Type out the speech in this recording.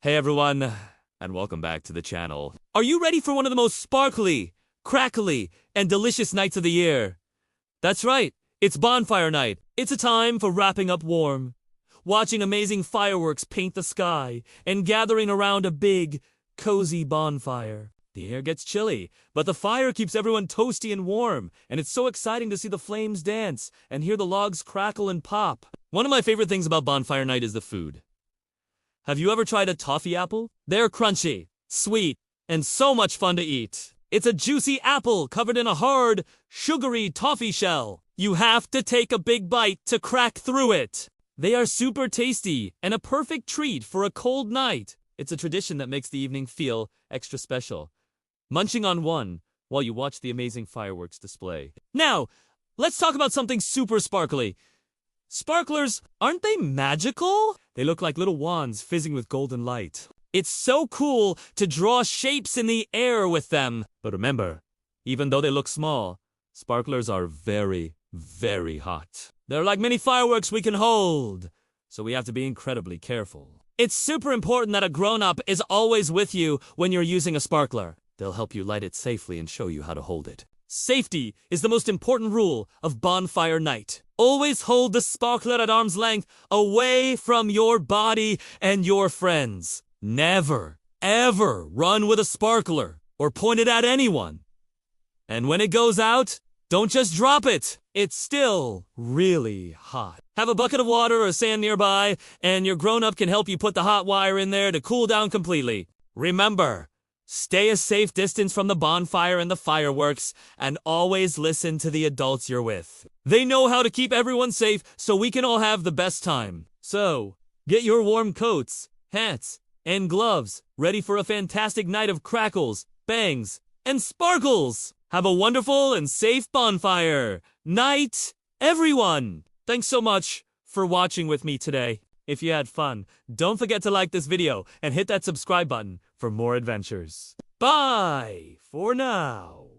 Hey everyone, and welcome back to the channel. Are you ready for one of the most sparkly, crackly, and delicious nights of the year? That's right, it's Bonfire Night. It's a time for wrapping up warm, watching amazing fireworks paint the sky, and gathering around a big, cozy bonfire. The air gets chilly, but the fire keeps everyone toasty and warm, and it's so exciting to see the flames dance and hear the logs crackle and pop. One of my favorite things about Bonfire Night is the food. Have you ever tried a toffee apple? They're crunchy, sweet, and so much fun to eat. It's a juicy apple covered in a hard, sugary toffee shell. You have to take a big bite to crack through it. They are super tasty and a perfect treat for a cold night. It's a tradition that makes the evening feel extra special. Munching on one while you watch the amazing fireworks display. Now, let's talk about something super sparkly. Sparklers, aren't they magical? They look like little wands fizzing with golden light. It's so cool to draw shapes in the air with them. But remember, even though they look small, sparklers are very, very hot. They're like mini fireworks we can hold, so we have to be incredibly careful. It's super important that a grown-up is always with you when you're using a sparkler. They'll help you light it safely and show you how to hold it. Safety is the most important rule of Bonfire Night. Always hold the sparkler at arm's length away from your body and your friends. Never, ever run with a sparkler or point it at anyone. And when it goes out, don't just drop it. It's still really hot. Have a bucket of water or sand nearby, and your grown-up can help you put the hot wire in there to cool down completely. Remember, stay a safe distance from the bonfire and the fireworks, and always listen to the adults you're with. They know how to keep everyone safe so we can all have the best time. So, get your warm coats, hats, and gloves ready for a fantastic night of crackles, bangs, and sparkles. Have a wonderful and safe bonfire night, everyone. Thanks so much for watching with me today. If you had fun, don't forget to like this video and hit that subscribe button for more adventures. Bye for now.